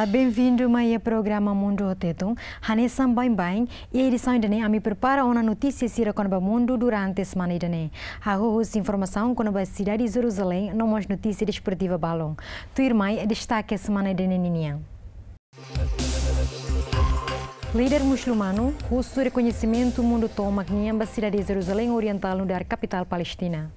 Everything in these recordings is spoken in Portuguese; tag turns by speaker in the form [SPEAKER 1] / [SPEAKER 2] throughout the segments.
[SPEAKER 1] Olá, bem-vindo ao programa Mundo Tetum. Hanesam bem e a edição de a me prepara uma notícia sira com o mundo durante a semana de Arroz informação com a cidade de Jerusalém, não mais notícia desportiva balão. Tu irmã destaque a semana de Nininha. Líder muçulmano, russo reconhecimento Mundo toma a cidade de Jerusalém Oriental no dar capital Palestina.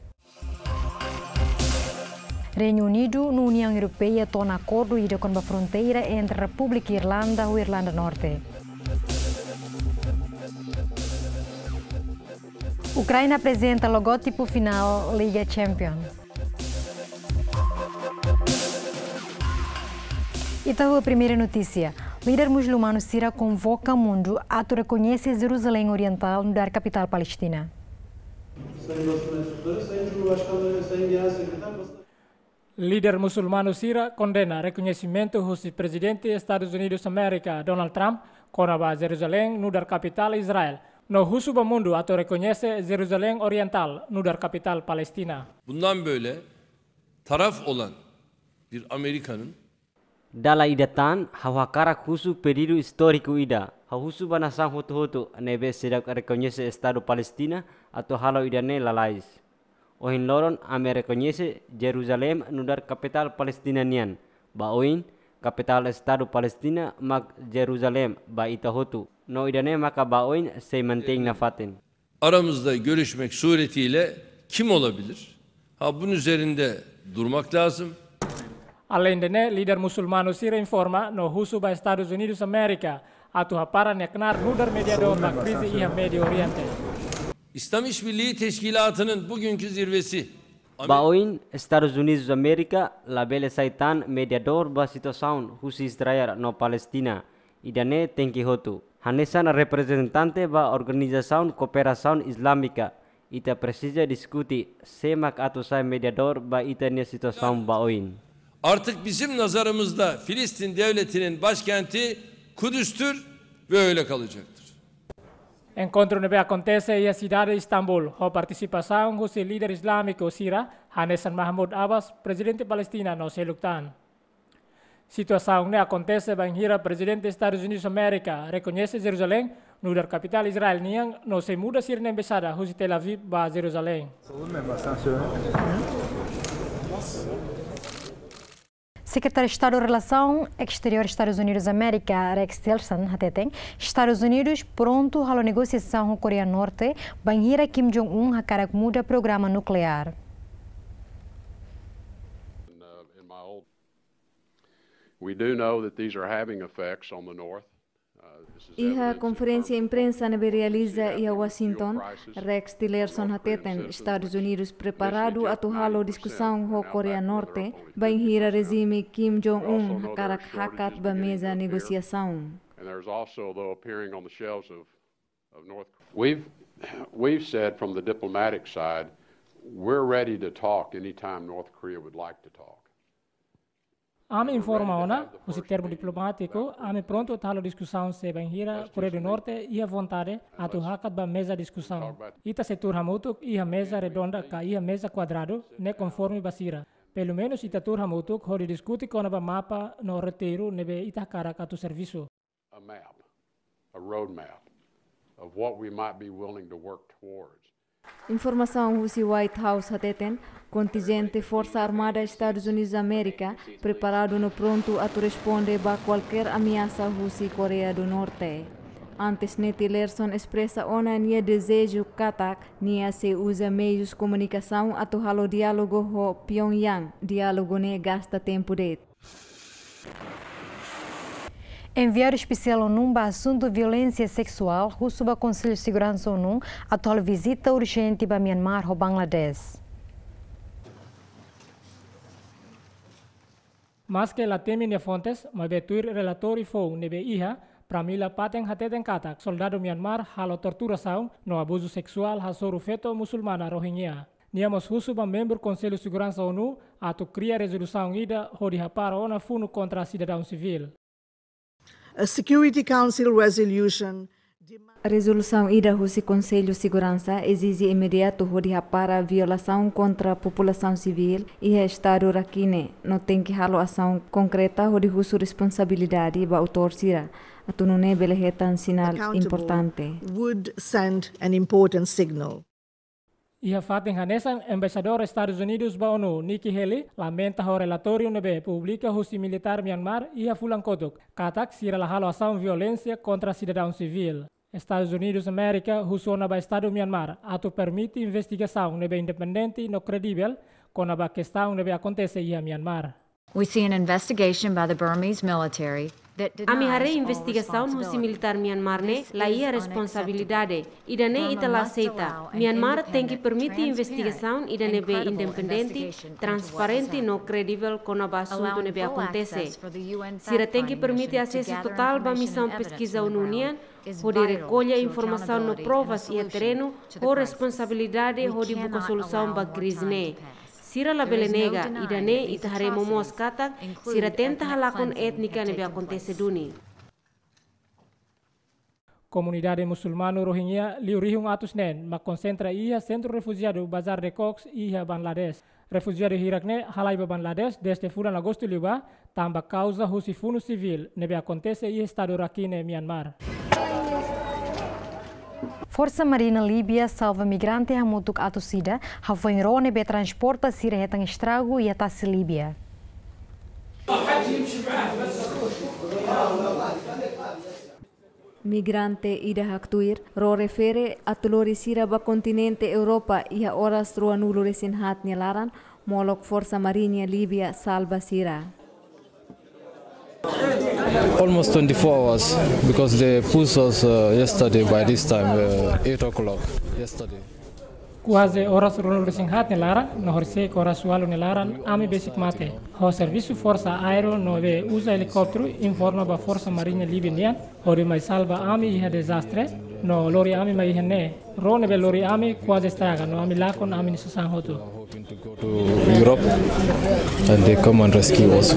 [SPEAKER 1] Reino Unido, na União Europeia, torna acordo ida com a fronteira entre a República Irlanda e Irlanda Norte. Ucrânia apresenta logotipo final Liga Champions. Então, a primeira notícia. Líder muçulmano Sira convoca o mundo a reconhecer Jerusalém Oriental no dar capital Palestina.
[SPEAKER 2] Líder muçulmano Sira condena reconhecimento do presidente dos Estados Unidos da América, Donald Trump, contra Jerusalém no dar capital Israel. No husu do mundo a reconhece Jerusalém Oriental no dar capital Palestina.
[SPEAKER 3] Bundan böyle taraf olan bir Amerika'nın
[SPEAKER 4] Dala idatan, hawakara husu pedido histórico ida. Hahusu banasang hoto-hoto nebe sedak reconhece Estado Palestina atau halau idane lalais. Ohin loron ame reconhece Jerusalém no dar capital palestinian. Baoin capital Estado Palestina mak Jerusalém ba itahotu. No idane maka baoin se manteng nafatin.
[SPEAKER 3] Aramızda görüşmek suretiyle kim olabilir? Bunun üzerinde durmak lazım.
[SPEAKER 2] Além de líder muçulmano Sira informa no husu ba Estados Unidos América atau para neknar nudar mediador da krizi iha Medio Oriente.
[SPEAKER 3] İslam İşbirliği Teşkilatı'nın bugünkü zirvesi.
[SPEAKER 4] Baoin Estados Unidos América labele saitan mediador ba situação husi Israel no Palestina idane tenki hotu. Hanesan representante ba Organização Cooperação Islâmica ita precisa discuti semak atau sai mediador ba itania situação baoin.
[SPEAKER 3] Artık bizim nazarımızda Filistin devletinin başkenti Kudüs'tür ve öyle kalacaktır.
[SPEAKER 2] Encontro nebe acontece e a cidade de Istambul, com participação do líder islâmico Sira, Hanesan Mahmoud Abbas, presidente palestina no Seluktan. Situação ne acontece banhira presidente dos Estados Unidos da América reconhece Jerusalém no dar capital Israel niang no se muda sir na embajada husi Tel Aviv ba Jerusalém.
[SPEAKER 1] Secretário de Estado de Relação Exterior dos Estados Unidos da América, Rex Tillerson, Estados Unidos pronto à negociação com a Coreia do Norte, banheira Kim Jong-un a cara muda programa nuclear.
[SPEAKER 5] We do know that these are having effects on the north.
[SPEAKER 6] Iha conferência imprensa nebe realiza em Washington, Rex Tillerson hateten Estados Unidos preparado a tuhalo discussão com Coreia Norte, banhira regime Kim Jong-un hakarak hakat ba mesa negociação.
[SPEAKER 5] And there's also though appearing on the shelves of North Korea. We've said from the diplomatic side, we're ready to talk anytime North Korea would like to talk.
[SPEAKER 2] Ame informa ona, usi termo diplomatico, ame pronto a talo discussão se banhira Coreia do Norte e a vontade a tu hakat ba mesa discussão. Ita setur hamutuk e a mesa redonda ka e a mesa quadrado, ne conforme basira. Pelo menos ita tur hamutuk hori discuti com a mapa no roteiro nebe ita cara ka tu serviço.
[SPEAKER 5] A map, a roadmap of what we might be willing to work towards.
[SPEAKER 6] Informação russa White House hateten contingente Força Armada Estados Unidos da América preparado no pronto a responder a qualquer ameaça russa e Coreia do Norte. Antes Tillerson expressa ona nia desejo katak nia se usa meios de comunicação a halo diálogo ho Pyongyang, diálogo ne gasta tempo de.
[SPEAKER 1] Enviado especial ONU para assunto violência sexual, russo para Conselho de Segurança ONU, atual visita urgente para Myanmar e Bangladesh.
[SPEAKER 2] Mas que la temine fontes, mas betuir relatório foi nebe iha, para mila pateng hateten katak, soldado Myanmar halo torturação no abuso sexual hasoru feto muçulmana Rohingya. Niamos russo para membro Conselho de Segurança ONU, atu cria resolução ida, hodi hapara ona funo contra cidadão civil.
[SPEAKER 7] A Security Council resolution
[SPEAKER 6] A resolução ida do Conselho de Segurança exige imediato para a violação contra a população civil e o Estado raquine não tem que haver ação concreta de sua responsabilidade para autor sira. A tu não é um sinal importante.
[SPEAKER 7] Would send an important signal.
[SPEAKER 2] Ia fatem hanesan embaixador Estados Unidos ba ONU Nikki Haley lamenta o relatório nebe publica husi militar Myanmar ia fulang kotok katak sira la halo ação violência contra cidadão civil. Estados Unidos América husona ba Estado Myanmar atu permite investigação nebe independente no credível com a questão nebe acontece ia Myanmar.
[SPEAKER 8] We see an investigation by the Burmese military that
[SPEAKER 9] Ami hare
[SPEAKER 8] denies all
[SPEAKER 9] investigação no
[SPEAKER 8] responsibility.
[SPEAKER 9] militar Myanmar ne
[SPEAKER 8] This
[SPEAKER 9] la ia
[SPEAKER 8] is
[SPEAKER 9] responsabilidade. Ida ne
[SPEAKER 8] Burma
[SPEAKER 9] ita la
[SPEAKER 8] must
[SPEAKER 9] aceita.
[SPEAKER 8] allow an
[SPEAKER 9] Myanmar tem que
[SPEAKER 8] independent,
[SPEAKER 9] permitir investigação ida ne be
[SPEAKER 8] credible
[SPEAKER 9] independente,
[SPEAKER 8] investigation into
[SPEAKER 9] transparente
[SPEAKER 8] what has
[SPEAKER 9] no credível com a assunto
[SPEAKER 8] Allowing
[SPEAKER 9] ne be
[SPEAKER 8] full
[SPEAKER 9] acontece.
[SPEAKER 8] access for the UN
[SPEAKER 9] Sira tem que
[SPEAKER 8] fact-finding
[SPEAKER 9] permitir
[SPEAKER 8] mission to
[SPEAKER 9] acesso
[SPEAKER 8] gather
[SPEAKER 9] total para a
[SPEAKER 8] information
[SPEAKER 9] missão
[SPEAKER 8] and evidence
[SPEAKER 9] pesquisa
[SPEAKER 8] on the ground
[SPEAKER 9] União,
[SPEAKER 8] is
[SPEAKER 9] onde
[SPEAKER 8] vital
[SPEAKER 9] recolhe a
[SPEAKER 8] to
[SPEAKER 9] informação no
[SPEAKER 8] accountability
[SPEAKER 9] provas
[SPEAKER 8] and a
[SPEAKER 9] e a
[SPEAKER 8] solution
[SPEAKER 9] terreno,
[SPEAKER 8] to the
[SPEAKER 9] ou
[SPEAKER 8] crisis.
[SPEAKER 9] responsabilidade
[SPEAKER 8] We
[SPEAKER 9] onde busca
[SPEAKER 8] cannot
[SPEAKER 9] solução
[SPEAKER 8] allow
[SPEAKER 9] para a
[SPEAKER 8] more
[SPEAKER 9] crise
[SPEAKER 8] time
[SPEAKER 9] ne.
[SPEAKER 8] to pass.
[SPEAKER 9] Sira la
[SPEAKER 8] There is no
[SPEAKER 9] belenega,
[SPEAKER 8] denying
[SPEAKER 9] ida
[SPEAKER 8] that
[SPEAKER 9] ne
[SPEAKER 8] these
[SPEAKER 9] ita haremos
[SPEAKER 8] atrocities
[SPEAKER 9] kata,
[SPEAKER 8] include
[SPEAKER 9] sira tenta
[SPEAKER 8] ethnic
[SPEAKER 9] halakon
[SPEAKER 8] cleansing
[SPEAKER 9] étnica
[SPEAKER 8] have
[SPEAKER 9] ne be
[SPEAKER 8] taken
[SPEAKER 9] acontece
[SPEAKER 8] place.
[SPEAKER 9] duni.
[SPEAKER 2] Comunidade muçulmana Rohingya liurihung atus nen ma concentra ia centro refugiado Bazar de Cox ia Bangladesh. Refugiado hirakne halai ba Bangladesh desde fulan agosto liba tamba causa husifuno civil nebe acontece ia estado Rakhine Myanmar.
[SPEAKER 1] Força Marina Líbia salva migrante a mutuk atusida, hafoi rone be transporta sira hetang estrago e atasi Líbia.
[SPEAKER 6] Migrante ida haktuir, ro refere a tulori sira ba continente Europa ia horas rua nulo resin hat nyalaran, molok Força Marinha Líbia salva sira.
[SPEAKER 10] Almost 24 hours because they pushed us yesterday by this time, 8 o'clock yesterday.
[SPEAKER 2] Quase horas rolo resinghat nelaran, no horse horas sualo nelaran, ami basic mate. Ho serviço força aero no ve usa helicóptero informa ba Força Marinha Libian, ori mai salva ami ia desastre, no lori ami mai hene. Rone be lori ami quase estraga, no ami lakon ami ni sasang hotu.
[SPEAKER 10] Hoping to go to Europe and they come and rescue us.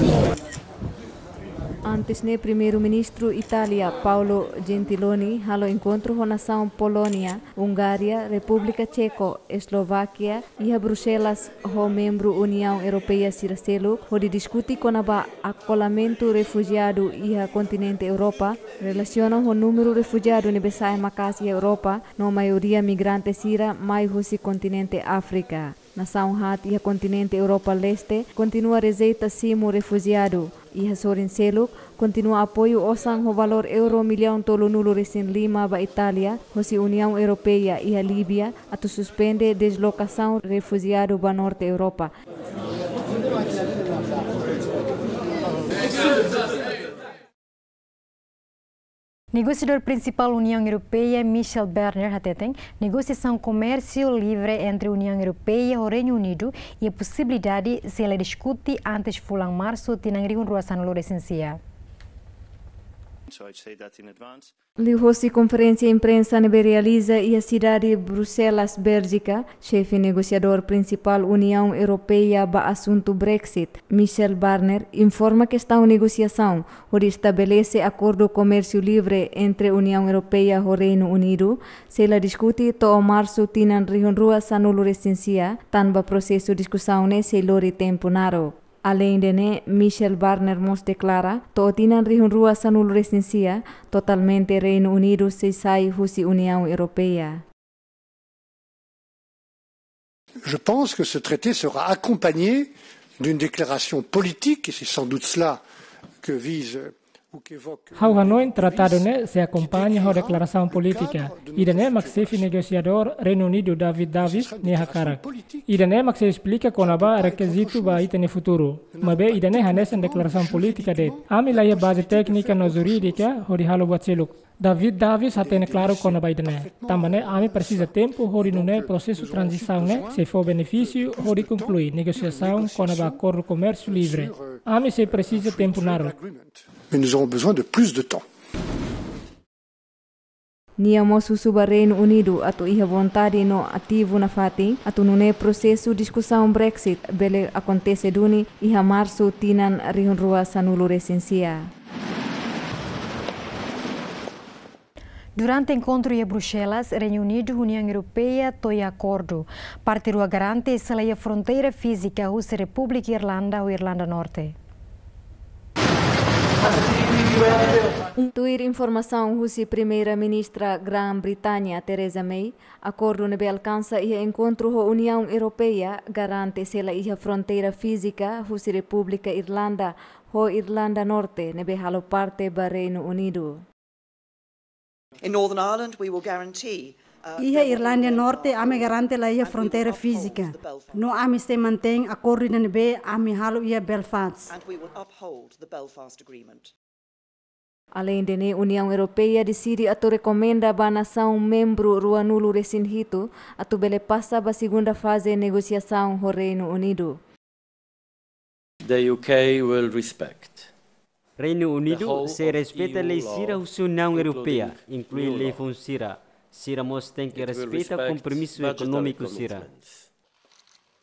[SPEAKER 6] Antes ne primeiro-ministro Itália Paolo Gentiloni halo encontro com nação Polônia, Hungária, República Tcheco, Eslováquia e a Bruxelas ho membro União Europeia siracelo onde discute com a acolhimento refugiado e a continente Europa relaciona o número refugiado nebesai macas e Europa no maioria migrante sira mais husi continente África. Nação hat e a continente Europa Leste continua a receita simo refugiado e a Sorincelo continua apoio osang o valor euro milhão tolo nulo recém lima ba Itália, hosi União Europeia e a Líbia atu suspende deslocação refugiado ba Norte Europa.
[SPEAKER 1] Negociador principal União Europeia Michel Barnier hateteng negociação comércio livre entre União Europeia e o Reino Unido e a possibilidade se ela discute antes fulang março Tinan-2017 licencia.
[SPEAKER 6] Liu-hosi conferência imprensa nebe realiza e a cidade de Bruxelas, Bélgica, chefe negociador principal União Europeia ba assunto Brexit, Michel Barnier, informa que está em negociação onde estabelece acordo comércio livre entre União Europeia e o Reino Unido, se ela discute to março Tinan-2017 licencia, tanba processo de discussão nesse lori tempo naro. Além de ne, Michel Barnier mos declara, to Tinan-2017 licencia, totalmente Reino Unido se sai husi União Europeia.
[SPEAKER 11] Je pense que ce traité sera accompagné d'une déclaration politique, et c'est sans doute cela que vise ou qu'évoque.
[SPEAKER 2] Hau Hanoi tratado ne se acompanha a declaração política. Ida ne maxefi negociador Reino Unido David Davis ne hakarak. Ida ne maxe explica com aba requisito ba itene futuro. Mabe ida ne hanesan declaração política de. Ami la base técnica no jurídica hori halo buat seluk. David Davis atene claro com aba ida ne. Tambane ami precisa tempo hori no ne processo transição ne se for benefício hori concluir negociação com aba acordo comércio livre. Ami se precisa tempo naro.
[SPEAKER 11] Mais nous aurons besoin de plus de temps.
[SPEAKER 6] Nia mosu suba Reino Unido atu iha vontade no ativo na fating atu nune processo discussão Brexit bele acontece duni iha março Tinan-2017 licencia.
[SPEAKER 1] Durante o encontro em Bruxelas, Reino Unido e União Europeia têm acordo. Partido a garante a fronteira física entre a República Irlanda e Irlanda Norte.
[SPEAKER 6] Tuir informação Russi Primeira-Ministra Grã-Bretanha Theresa May, acordo nebe alcança e encontro com a União Europeia garante a fronteira física Russi República Irlanda ou Irlanda Norte nebe halo parte do Reino Unido.
[SPEAKER 12] In Northern Ireland, we will guarantee
[SPEAKER 13] Ia Irlanda Norte ame garante la ia fronteira física. No ame se mantém acordo na nebe ame halo ia Belfast.
[SPEAKER 12] and we will uphold the Belfast Agreement.
[SPEAKER 6] Além de a União Europeia decide a recomenda a nação membro Loron-16 a bele passa a segunda fase de negociação com o Reino Unido.
[SPEAKER 14] The UK will respect.
[SPEAKER 4] Reino Unido se respeita a lei sira da União Europeia, inclui a lei funsira. Sira mos tem que respeitar o compromisso econômico sira.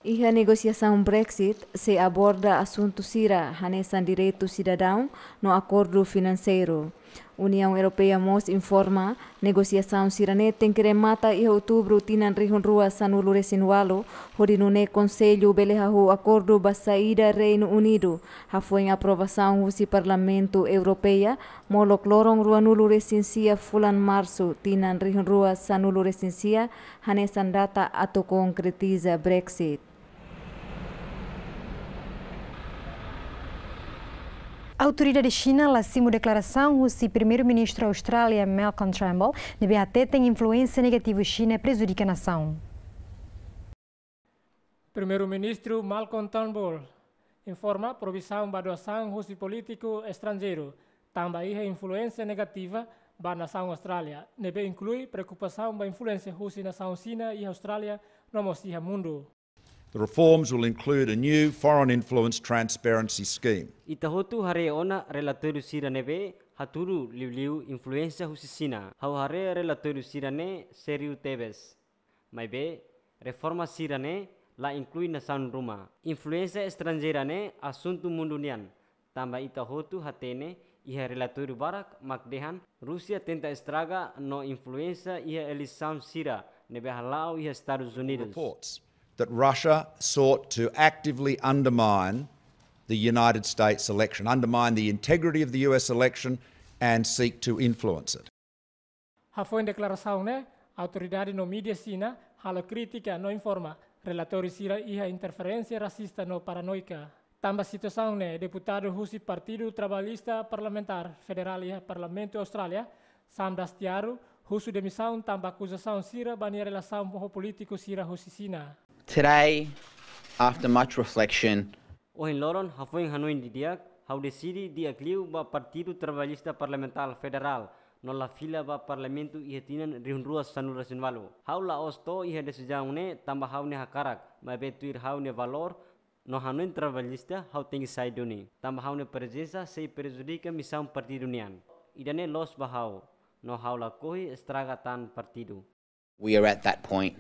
[SPEAKER 6] E a negociação Brexit se aborda assunto sira hanesan direito cidadão no acordo financeiro. União Europeia mos informa negociação sirane tem que remata em outubro Tinan-2017 onde no Conselho belehahu acordo ba saída Reino Unido ha foi em aprovação do Parlamento Europeia molok Loron-16 Fulan-Março Tinan-2017 hanesan data ato concretiza Brexit.
[SPEAKER 1] A autoridade China lancou declaração que o primeiro-ministro da Austrália, Malcolm Turnbull, deve até ter influência negativa China e prejudica a nação.
[SPEAKER 2] Primeiro-ministro Malcolm Turnbull informa proibição da doação de político estrangeiro, também a influência negativa da nação Austrália. Nebe inclui preocupação da influência da nação China e Austrália no Mundo.
[SPEAKER 15] The reforms will include a new foreign influence transparency scheme.
[SPEAKER 4] Itahotu hare ona relatorio sira nebe haturu liu influência husisina. Hau hare relatorio sira ne seriu tebes. Maibe reforma sira ne la inclui nação Roma. Influência estrangeira ne assunto mundunian. Tamba itahotu hatene iha relatorio barak makdehan Rusia tenta estraga no influência iha eleição sira nebe halau iha Estados Unidos.
[SPEAKER 15] Reports that Russia sought to actively undermine the United States election, undermine the integrity of the US election and seek to influence it.
[SPEAKER 2] Foi em declaração, a autoridade no mídia China hala crítica no informa relatório sira iha interferência racista no paranoica. Tamba situação deputado do Partido Trabalhista Parlamentar Federal e Parlamento Austrália, Sam Dastiaro, husu demissão tamba acusação sira bani relação com o político sira China.
[SPEAKER 16] Today, after much reflection,
[SPEAKER 4] O em Loron foi em Hanoi diak, hau decidi diakliu ba Partido Trabalhista Parlamentar Federal no la fila ba Parlamento iha Tinan-2017. Hau la osto iha decisão ne tamba hau ne hakarak, ma betuir hau ne valor no Hanoi Trabalhista hau tengi saiduni. Tamba hau ne presença se prejudica missão partido nian. Idane los ba hau no hau la kohi estraga tan partido.
[SPEAKER 16] we are at that point.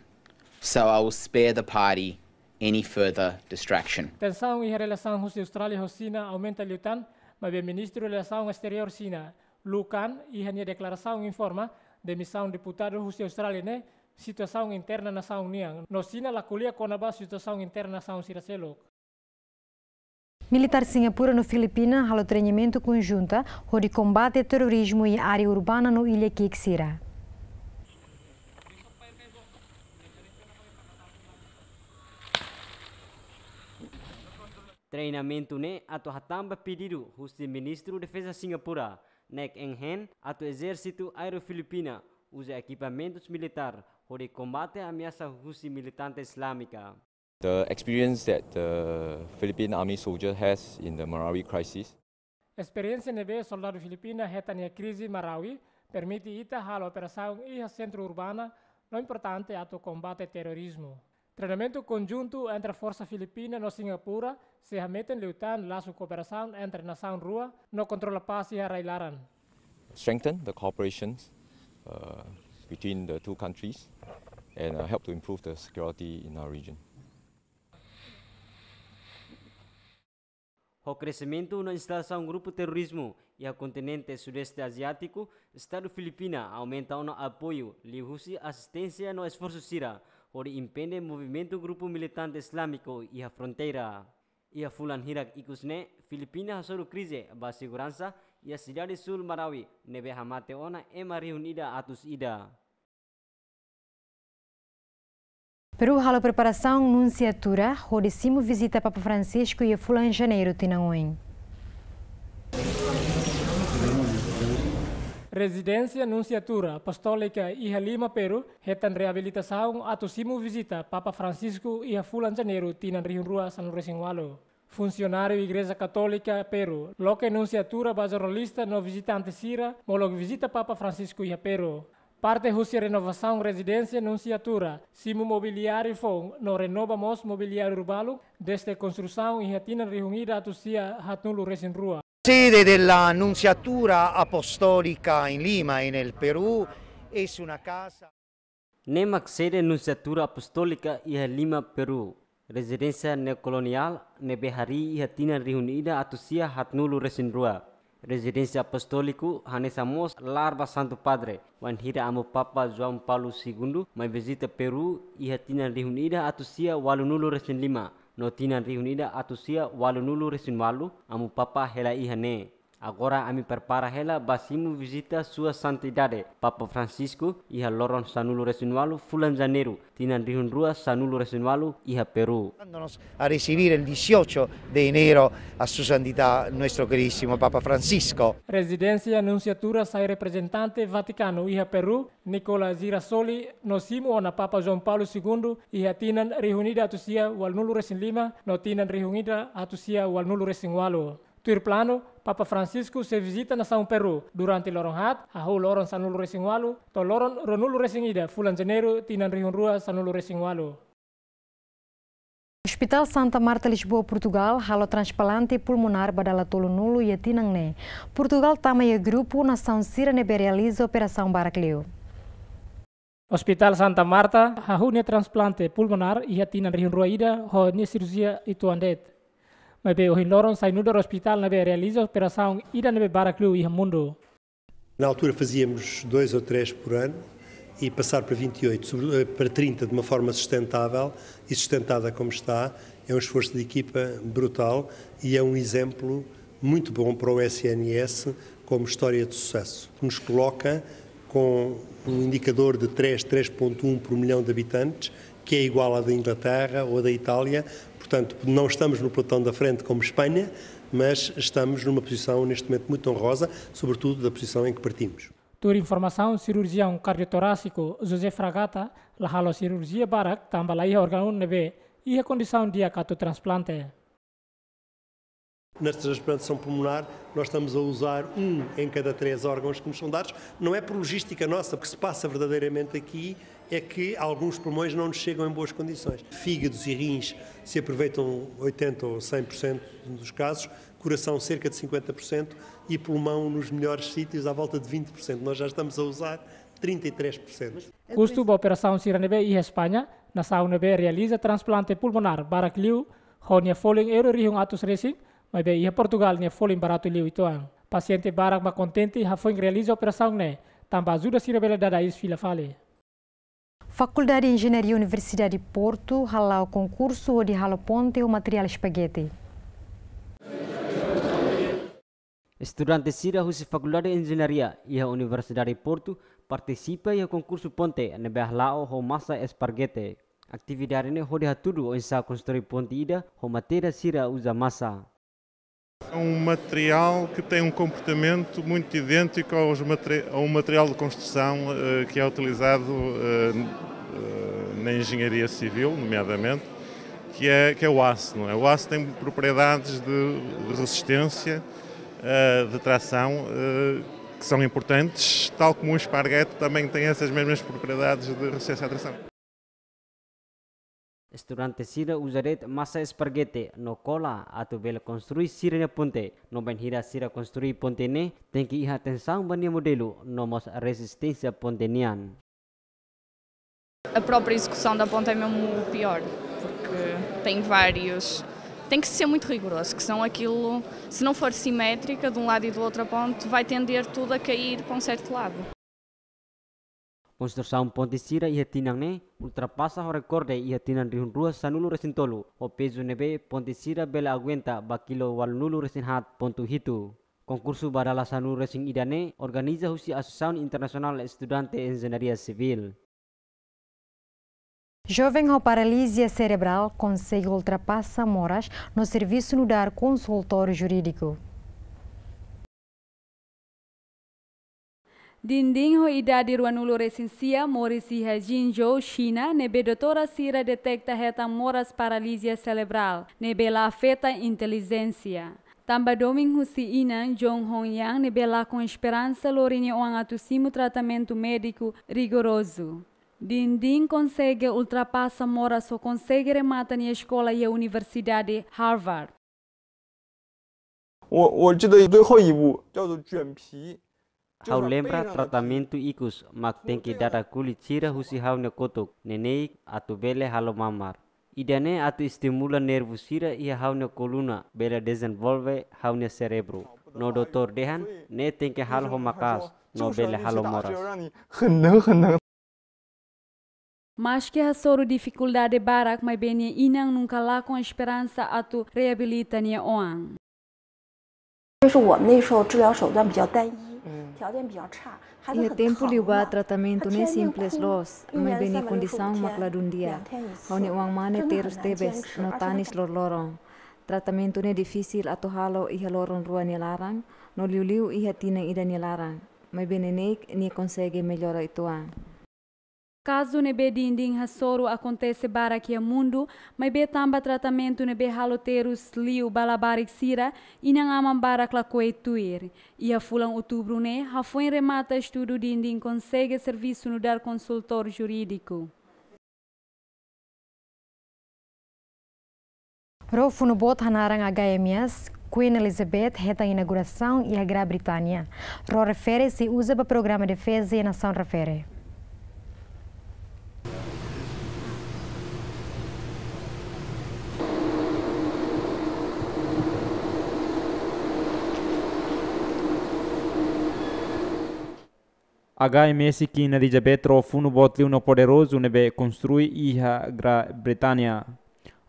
[SPEAKER 16] So I will spare the party any further distraction.
[SPEAKER 2] Tensão em relação com a Austrália e China aumenta liutan, mas o ministro de Relação Exterior China, Lu Kan, e a declaração informa de missão deputado da Austrália ne situação interna na nação União. No China la colia com a situação interna na nação Siraselok.
[SPEAKER 1] Militar Singapura no Filipinas halo treinamento conjunta de combate ao terrorismo em área urbana no ilha Kiksira.
[SPEAKER 4] Treinamento ne atau hatamba pedido do ministro de Defesa Singapura, nek enghen atau exército aéreo filipina usa equipamentos militar de combate a ameaça russa militante islâmica.
[SPEAKER 17] The experience that the Philippine Army soldier has in the Marawi crisis.
[SPEAKER 2] Experiência nebe soldado filipina hetan a crise Marawi permite ita hal operação e a centro urbana no importante atau combate terrorismo. Treinamento conjunto entre a Força Filipina no Singapura se hameten leutan laço cooperação entre nação rua no controle paz e a railaran.
[SPEAKER 17] Strengthen the cooperation between the two countries and help to improve the security in our region.
[SPEAKER 4] O crescimento na instalação grupo terrorismo e a continente sudeste asiático, Estado Filipina aumenta o apoio, lihusi assistência no esforço sira, onde impede movimento grupo militante islâmico e a fronteira. E a Fulan Hirak ikusne, Filipina hasoro crise ba segurança e a cidade sul Marawi, nebe hamate ona ema reunida atus ida.
[SPEAKER 1] Peru halo preparação nunciatura, rodecimo visita Papa Francisco e a Fulan-Dezembru Tinan-2017.
[SPEAKER 2] Residência Nunciatura Apostólica e a Lima, Peru, retan reabilitação atosimo visita Papa Francisco e a Fulan-Dezembru Tinan-2017 San Resinwalo. Funcionário Igreja Católica, Peru, loca Nunciatura ba jornalista no visitante sira, molog visita Papa Francisco e a Peru. Parte husi renovação residência Nunciatura, simo mobiliário fong, no renovamos mobiliário urbano, desde construção e retina reunida atusia hatnulu resinrua.
[SPEAKER 18] Sede della Nunciatura Apostolica in Lima e nel Perù es una casa.
[SPEAKER 4] Nemak sede Nunciatura Apostolica e Lima, Peru. Residência neocolonial, nebehari e tina reunida atusia hatnulu resinrua. Residência Apostólico, Hanesamos, Larva Santo Padre, Wanhira Amo Papa João Paulo II, mai visita Peru e a tina reunida atusia walunulu resin lima, no tina reunida atusia walunulu resin walu, Amo Papa hela ihane. Agora ami prepara hela basimu visita sua santidade, Papa Francisco e a Loron-16 Fulan-Dezembru Tinan-2017 Sanulu y a Perú.
[SPEAKER 18] A recibir el 18 de enero a su santidad nuestro queridísimo Papa Francisco.
[SPEAKER 2] Residencia Nunciatura sai representante Vaticano y a Perú, Nicola Girasoli, no simo ona Papa João Paulo II y a Tinan reunida atusia walnulu resin lima, no Tinan reunida atusia walnulu resin walu. Tuir plano, Papa Francisco se visita na São Peru durante Loron-16 a Loron-16 to Loron-16 Fulan-Dezembru Tinan-2017 Sanulu-16.
[SPEAKER 1] Hospital Santa Marta Lisboa, Portugal, halo transplante pulmonar badala tolo nulo e tinangne. Portugal tamaya grupo nação sira nebe realiza operação Baracleu.
[SPEAKER 2] Hospital Santa Marta hahune transplante pulmonar e Tinan-2017 ho ni cirurgia ituandet. Mas bem, o Loron-16 do hospital na realiza a operação ida na Baracleu e Mundo.
[SPEAKER 19] Na altura fazíamos 2 ou 3 por ano e passar para 28, para 30 de uma forma sustentável e sustentada como está, é um esforço de equipa brutal e é um exemplo muito bom para o SNS como história de sucesso. Nos coloca com um indicador de 3,1 por milhão de habitantes, que é igual à da Inglaterra ou da Itália. Portanto, não estamos no pelotão da frente como Espanha, mas estamos numa posição neste momento muito honrosa, sobretudo da posição em que partimos.
[SPEAKER 2] Por informação, cirurgião cardiotorácico José Fragata, la halo cirurgia barak, também a órgão nebe e a condição de acato transplante.
[SPEAKER 19] Na transplantação pulmonar, nós estamos a usar 1 em cada 3 órgãos que nos são dados. Não é por logística nossa, o que se passa verdadeiramente aqui é que alguns pulmões não nos chegam em boas condições. Fígados e rins se aproveitam 80% ou 100% dos casos, coração cerca de 50% e pulmão nos melhores sítios à volta de 20%. Nós já estamos a usar 33%.
[SPEAKER 2] Custo da operação Siranebe e Espanha, na Saunebe realiza transplante pulmonar Baracleu, honia foling euro rihung atus racing, mas bem, e Portugal ne foling barato liu ituang. Paciente barak ma contente ha foi realiza a operação ne, também ajuda Sirabela dada is fila fale.
[SPEAKER 1] Faculdade de Engenharia Universidade de Porto halau concurso de halo ponte o material espaguete.
[SPEAKER 4] Estudante sira husi Faculdade de Engenharia e a Universidade de Porto participa e a concurso ponte na behlao ho massa esparguete. Atividade ne hode hatudu ensa construir ponte ida ho matéria sira usa massa.
[SPEAKER 20] É um material que tem um comportamento muito idêntico a um material de construção que é utilizado na engenharia civil, nomeadamente, que é o aço. Não é? O aço tem propriedades de resistência, de tração, que são importantes, tal como o esparguete também tem essas mesmas propriedades de resistência à tração.
[SPEAKER 4] Estudante sira usaret massa esparguete no cola atau bela construir sira na ponte no benhira sira construir ponte ne tem que ir atenção bania modelo no mos resistência pontenian.
[SPEAKER 21] A própria execução da ponte é mesmo o pior, porque tem vários tem que ser muito rigoroso, que são aquilo, se não for simétrica de um lado e do outro ponto, vai tender tudo a cair para um certo lado.
[SPEAKER 4] Construção ponte sira ia tinang ne ultrapassa o recorde ia tinang rihun rua sanulu resin tolu o peso nebe ponte sira bela aguenta bakilo walnulu resin hat pontu hitu. Concurso badala sanulu resin idane organiza husi Associação Internacional Estudante Engenharia Civil.
[SPEAKER 1] Jovem com paralisia cerebral consegue ultrapassar moras no serviço no dar consultório jurídico.
[SPEAKER 22] Dinding ho idade ruanulo resensia morisi Jinzhou, China, nebe doutora Sira detecta reta moras paralisia cerebral, nebe la afeta inteligência. Tamba domingo si inan Jong Hong Yang nebe la com esperança lorini oang atusimo tratamento médico rigoroso. Dinding consegue ultrapassar moras ou consegue remata na escola e a universidade Harvard.
[SPEAKER 23] 我记得最后一步叫做卷皮。
[SPEAKER 4] Hau lembra tratamento ikus mak tengki data kulit sira husi hau ne kotuk neneik atu bele halo mamar. Idane atu estimula nervus sira ia hau ne coluna bele desenvolve hau ne cerebro. No doutor dehan ne tengki halo homakas no bele halo moras.
[SPEAKER 22] Mas que a soro dificuldade barak mai bene inang nunca lá com esperança atu reabilita nia oang.
[SPEAKER 24] 就是我们那时候治疗手段比较单一。
[SPEAKER 6] Ia tempo liwa tratamento ne simples los, mai beni condição macladundia. Hone uang mane terus tebes no tanis lorong. Tratamento ne difícil atau halo iha lorong rua ni larang, no liu iha tinang ida ni larang. Mai beni neik ni consegue melhora ituang.
[SPEAKER 22] Caso nebe dinding hasoro acontece barak ia mundo, mas be tamba tratamento nebe haloterus liu balabarik sira, inang amam barak la coetuir. Ia fulang outubro ne, hafuen remata estudo dinding consegue serviço no dar consultor jurídico.
[SPEAKER 1] Rofu no bot hanarang HMS, Queen Elizabeth reta a inauguração e a Grã-Bretanha. Ro refere-se usa para o programa de defesa e a nação refere.
[SPEAKER 25] HMS Queen Elizabeth rofu no botliu no poderoso nebe construi iha Grã-Bretanha.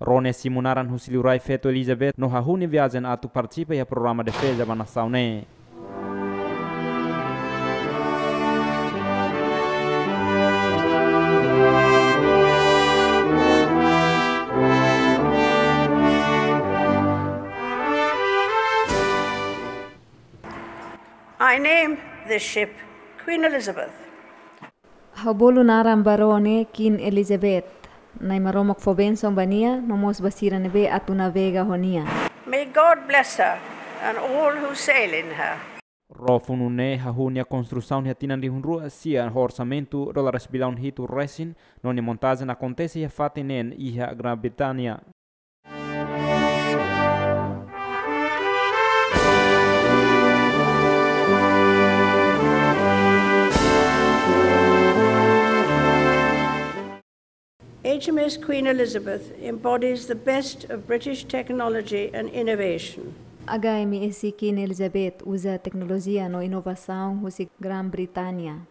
[SPEAKER 25] Rone simunaran husiliurai feto Elizabeth no hahuni viajen atu participa ia programa defesa ba nação ne.
[SPEAKER 24] I name this ship Queen Elizabeth.
[SPEAKER 6] Habolo naram barone Queen Elizabeth. Nai maromok fobenson bania nomos basira nebe atu navega honia.
[SPEAKER 24] May God bless her and all who sail in her.
[SPEAKER 25] Rofunu ne hahunia construção ne tinan di hunrua sia orçamento dólares bilhão hitu resin non ne montagem acontece e fatinen iha Grã-Bretanha.
[SPEAKER 24] HMS Queen Elizabeth embodies the best of British technology and innovation.
[SPEAKER 6] HMS Queen Elizabeth usa tecnologia no inovação husi Grã-Bretanha.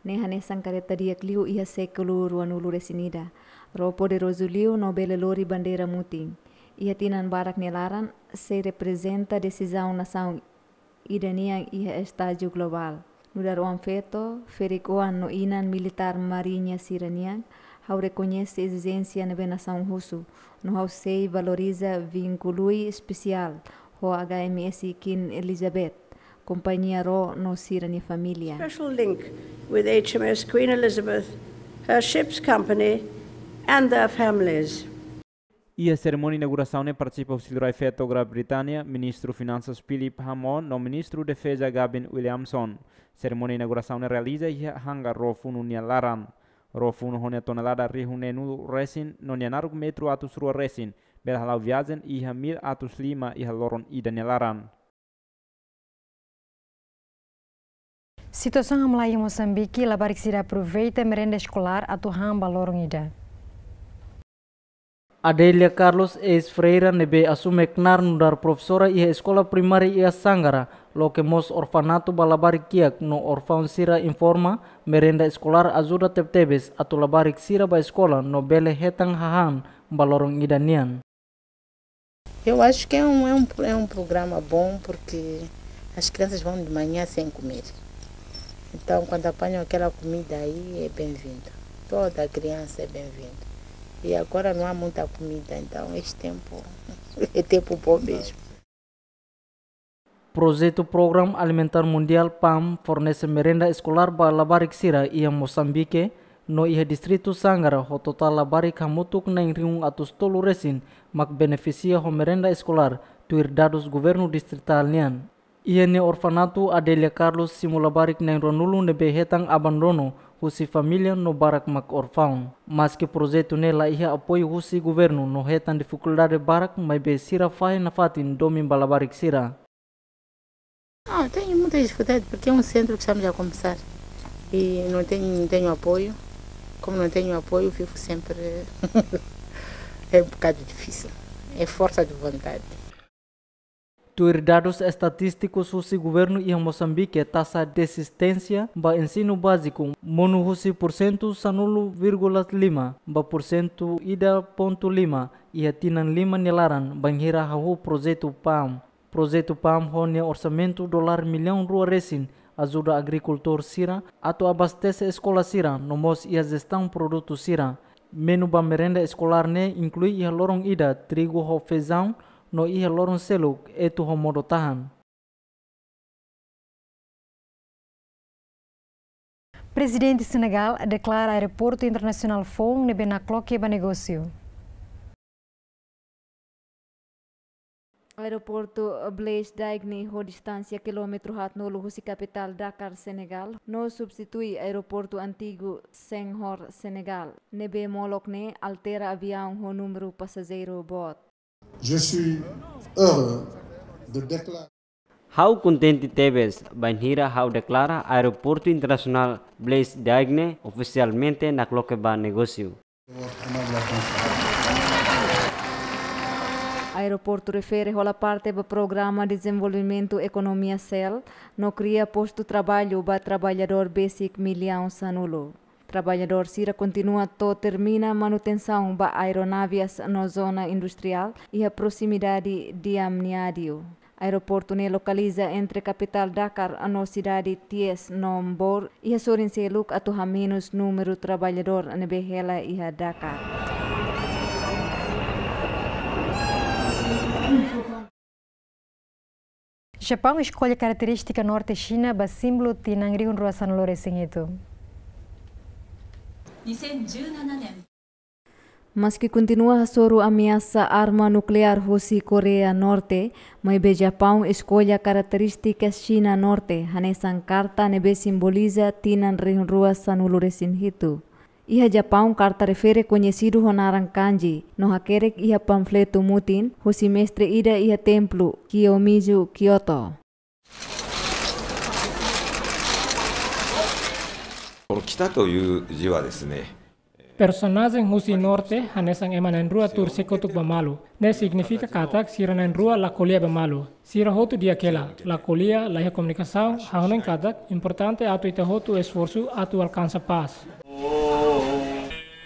[SPEAKER 6] Nehane sangkareta diak liu iha século ruanulu resinida. Ro poderoso liu no bele lori bandeira muting. Iha tinan barak nelaran se representa decisão nação idaniang iha estágio global. Nudar uam feto, ferikoan no inan militar marinha siraniang, hau reconhece a exigência na nação russo, no hau sei valoriza vincului especial ho HMS Queen Elizabeth, companhia ro no sirani família.
[SPEAKER 24] Special link with HMS Queen Elizabeth, her ship's company and their families.
[SPEAKER 25] E a cerimônia de inauguração ne participa o Silrai Feto Grã-Bretanha, Ministro Finanças Philip Hammond, no Ministro Defesa Gavin Williamson. Cerimônia de inauguração ne realiza e hanga rofunu nia laran. Rofuno honia tonelada rihune nulu resin nonia naruk metro atus rua resin bela halau viajen iha 1005 iha loron ida nelaran.
[SPEAKER 1] Situação Melayu Moçambique labarik sida aproveita merenda escolar atu hamba lorong ida.
[SPEAKER 3] Adelia Carlos ex-freira nebe asume knar nudar profesora ia escola primária ia Sangara, lo que mos orfanato balabarik kiak no orfão sira informa, merenda escolar ajuda tebtebes atu labarik sira ba escola no bele hetang hahan balorong idanian.
[SPEAKER 5] Eu acho que é um programa bom porque as crianças vão de manhã sem comer. Então, quando apanham aquela comida aí, é bem-vindo. Toda criança é bem-vinda. E agora não há muita comida, então este tempo é tempo bom mesmo.
[SPEAKER 3] Projeto Programa Alimentar Mundial PAM fornece merenda escolar para labarik sira ia Moçambique, no ia distrito Sangara, o total labarik hamutuk na ringung atus tolu resin, mak beneficia ho merenda escolar, tuir dados governo distrital nian. Ia ne orfanato Adelia Carlos simulabarik na ronulu nebe hetang abandono, husi família no barak mak orfão. Mas que projeto nela ia apoio husi governo no hetan dificuldade barak, mas be sira fai na fatin domin balabarik sira.
[SPEAKER 5] Tenho muita dificuldade porque é um centro que estamos a começar e não tenho apoio. Como não tenho apoio, vivo sempre. É um bocado difícil. É força de vontade.
[SPEAKER 3] Tuir dados estatísticos husi governo ia Moçambique taxa de desistência ba ensino básico monu husi % sanulu 0,5 ba % ida ponto 5 ia tinan 5 nilaran banghira hahu projeto PAM. Projeto PAM hone orçamento $1 milhão resin ajuda agricultor sira atau abastece escola sira nomos ia gestão produto sira. Menu ba merenda escolar ne inclui ia lorong ida trigo ho feijão no ia lorong seluk etu ho modo tahan.
[SPEAKER 1] Presidente Senegal declara aeroporto internacional Fong nebe na cloque ba negócio.
[SPEAKER 6] Aeroporto Blaise Diagne ho distância quilômetro hat no luhusi capital Dakar, Senegal, no substitui aeroporto antigo Senghor, Senegal. Nebe molok ne altera avião ho número passageiro bot.
[SPEAKER 7] Je suis heureux de déclarer.
[SPEAKER 4] How contente tebes banhira how declara aeroporto internacional Blaise Diagne oficialmente na cloque ba negócio.
[SPEAKER 6] Aeroporto refere a parte do Programa de Desenvolvimento Economia CEL, no cria posto de trabalho para trabalhador basic milhão sanulo. Trabalhador sira continua to termina manutenção para aeronavias na zona industrial e a proximidade de amniádio. Aeroporto ne localiza entre capital Dakar e a cidade Thiès Nombor e a Sorinseluk atuha menos número de trabalhador na Behela e a Dakar.
[SPEAKER 1] Japão escolhe característica norte China para símbolo Tinan-2017 Loron-16.
[SPEAKER 6] Mas que continua a soro ameaça arma nuclear Rússia Coreia Norte, mas o Japão escolhe características China Norte, hanesan carta nebe simboliza Tinan-2017 Loron-16. Iha Japão carta refere conhecido honaran kanji, no hakerek iha panfleto mutin, ho semestre ida iha templo Kiyomizu, Kyoto.
[SPEAKER 2] Personagem Husi Norte hanesang emanan rua tur sekotuk bamalu. Ne significa katak siranan rua la colia bamalu. Sira hotu dia kela, la colia la iha comunicação, haonen katak importante atu ita hotu esforço atu alcança paz.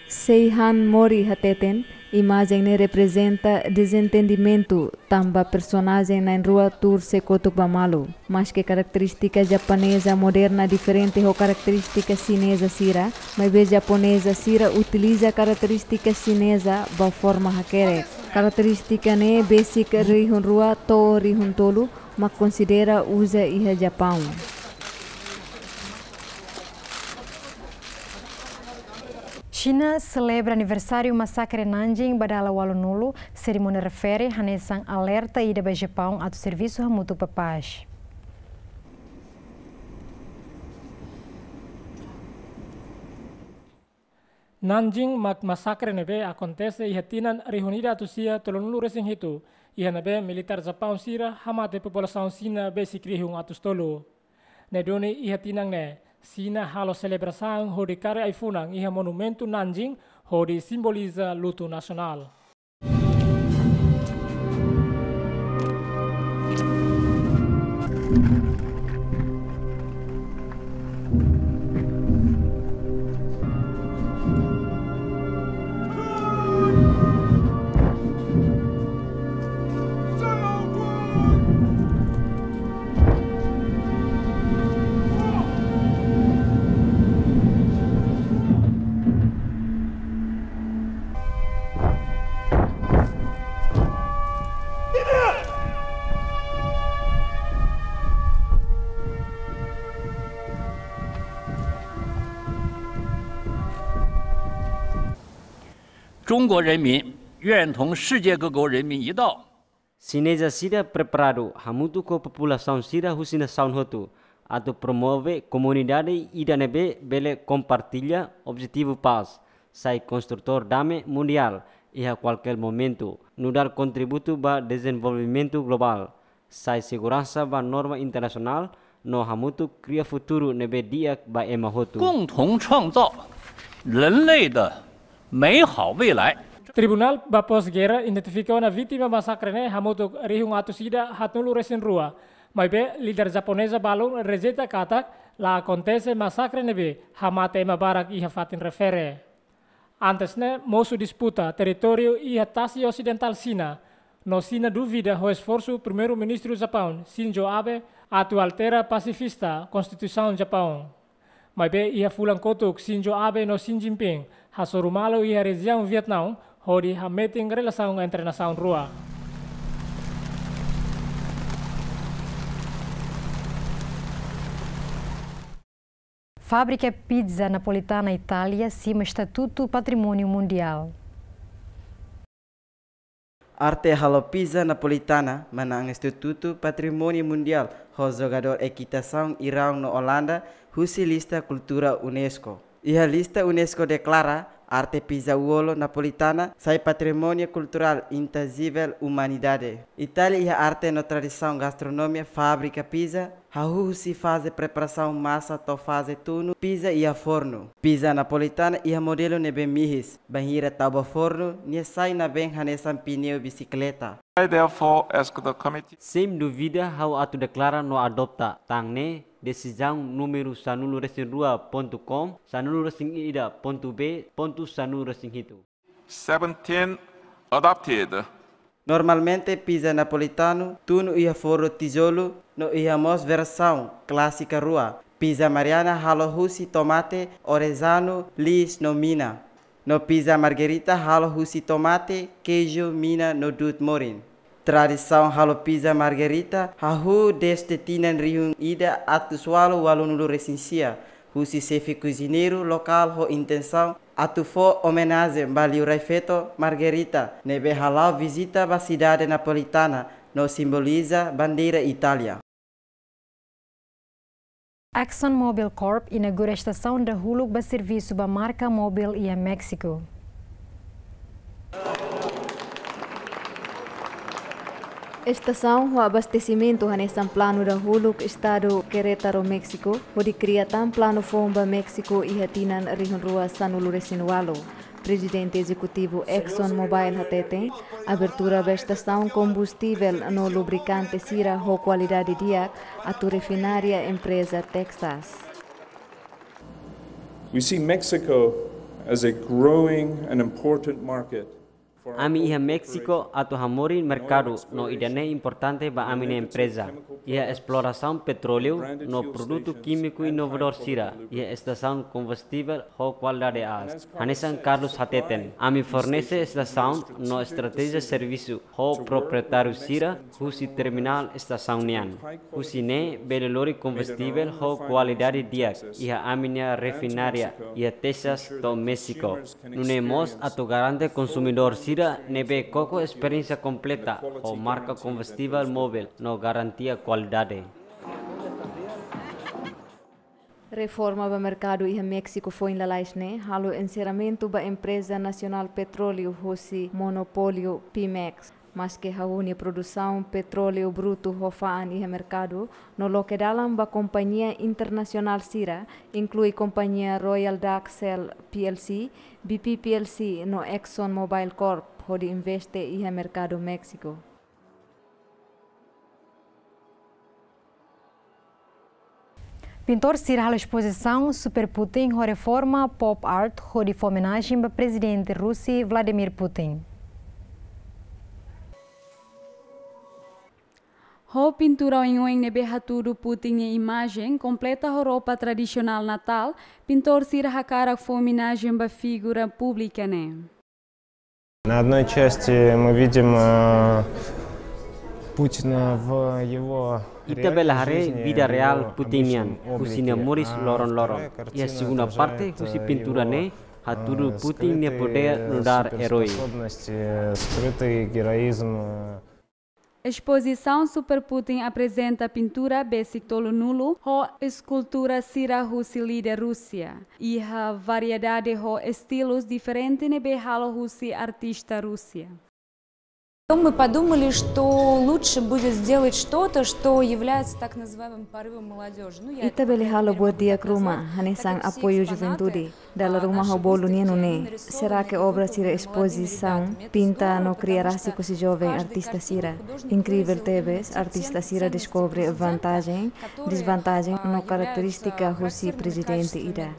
[SPEAKER 6] Seihan Mori hateten, imagem ne representa desentendimento, tamba personagem na rua tur sekotuk bamalu. Mas que característica japonesa moderna diferente ho característica chinesa sira, mas vez japonesa sira utiliza característica chinesa ba forma hakere. Característica ne basic rihun rua to rihun tolu, mas considera usa iha Japão.
[SPEAKER 1] China celebra aniversário massacre Nanjing badala walunulu, cerimônia refere hanesang alerta ida ba Japão atu serviço hamutu pa paz.
[SPEAKER 2] Nanjing massacre nebe acontece iha tinan rihunida atu sia tolonulu resing hitu, iha nebe militar Japão sira hamate população China basic rihung atu stolo. Nedoni iha tinang ne Sina halo celebração ho de care aifunang iha monumento Nanjing ho de simboliza luto nasional.
[SPEAKER 8] 中国人民愿同世界各国人民一道。
[SPEAKER 4] Sinesa sida preparado hamutu ko população sida husina sound hotu atau promove comunidade ida nebe bele compartilha objetivo paz sai construtor dame mundial e a qualquer momento no dar contributo ba desenvolvimento global sai segurança ba norma internacional no hamutu cria futuro nebe dia ba ema hotu
[SPEAKER 8] 共同创造人类的美好未来。
[SPEAKER 2] Tribunal ba pós-guerra identificou na vítima massacre ne hamutu rihung atu sida hatnulu resin rua. Mas be líder japonesa balon rejeita katak la acontece massacre nebe hamate mabarak iha fatin refere. Antes ne mosu disputa território iha tasi ocidental Sina. No Sina duvida ho esforço primeiro-ministro do Japão, Shinzo Abe, atu altera pacifista Constituição Japão. Mas be iha fulang kotuk Shinzo Abe no Xi Jinping, hasorumalo iha região Vietnam, hodi hameting relação entre nação rua.
[SPEAKER 1] Fábrica pizza napolitana Itália cima Estatuto Patrimônio Mundial.
[SPEAKER 9] Arte halo pizza napolitana menang Instituto Patrimônio Mundial ho jogador equitação irão no Holanda husi lista cultura UNESCO. Iha lista UNESCO declara arte pizza uolo napolitana sai patrimônio cultural intangível humanidade. Itália iha arte no tradição gastronomia fábrica pizza hahu se faz preparação massa to faz tuno pizza iha forno. Pizza napolitana iha modelo nebe mihis banhira tauba forno nia sai na ben hanesan pneu bicicleta.
[SPEAKER 17] I therefore ask the committee.
[SPEAKER 4] Sem dúvida how atu declara no adopta tangne decisão número sanulu-2.com, sanulu-ida.b, sanulu-hitu.
[SPEAKER 17] 17 adopted.
[SPEAKER 9] Normalmente pizza napolitano tuno iha forno tijolo no iha mos versão clássica rua. Pizza mariana halo husi tomate, orezano, lis no mina. No pizza margherita halo husi tomate, queijo, mina no dut morin. Tradição halo pizza margherita hahu deste tinan rihung ida atu swalo walunulu recensia. Husi chefe cozinheiro local ho intenção atu fo homenagem baliu refeito margherita nebe halal visita ba cidade napolitana no simboliza bandeira Itália.
[SPEAKER 1] ExxonMobil Corp inaugura a estação de Huluk para serviço da marca móvel e a México.
[SPEAKER 6] Estação o abastecimento nesse plano da Huluk, estado Querétaro, México, onde cria tam plano fomba México e hatinan rihunrua sanulu resinualo. Presidente executivo ExxonMobil hatete, abertura da estação combustível no lubricante Sira ho qualidade dia, a tu refinaria empresa Texas.
[SPEAKER 10] We see Mexico as a growing and important market.
[SPEAKER 4] Ami iha México atu hamori mercado no idane importante ba amine empresa. Iha exploração petróleo no produto químico inovador sira. Iha estação combustível ho qualidade as. Hanesan Carlos Hateten. Ami fornece estação no estratégia serviço ho proprietário sira husi terminal estação nian. Husi ne belelori combustível ho qualidade diak. Iha aminia refinaria. Iha Texas to México. Nunemos atu garante consumidor sira nebe coco experiência completa o marca combustível móvel no garantia qualidade.
[SPEAKER 6] Reforma do mercado e México foi em Lalaisne, halo encerramento da empresa nacional petróleo Rossi monopólio Pimex. Mas que a produção petróleo bruto hofaan e mercado no lokedalam ba companhia internacional Sira, inclui companhia Royal Dutch Shell PLC, BP PLC no ExxonMobil Corp, onde investe e mercado México.
[SPEAKER 1] Pintor Sira a exposição Super Putin a reforma pop art onde homenagem ao presidente russo Vladimir Putin.
[SPEAKER 22] Ho pintura em nebe haturu Putin e imagem completa a roupa tradicional natal, pintor Sira hakara homenagem ba figura pública ne.
[SPEAKER 11] На одной части мы видим Путина в его
[SPEAKER 4] Itabelahare vida real Putinian, husina Moris Loron-16. E a segunda parte, husi pintura ne, haturu Putin ne poder rodar herói.
[SPEAKER 22] Exposição Super Putin apresenta pintura basic tolo nulo ho escultura Sira Russi líder Rússia e a variedade ho estilos diferentes nebe halo Russi artista Rússia.
[SPEAKER 12] Мы подумали, что лучше будет сделать что-то, что является так называемым порывом молодежи.
[SPEAKER 6] Ita beli halo buat dia ke rumah, hanesang apoio juventude. Dalam rumah ho bolu ne. Será que obra sira exposição pinta no criarasi com esse jovem artista sira. Incrível teves, artista sira descobre vantagem, desvantagem no característica Russi presidente ida.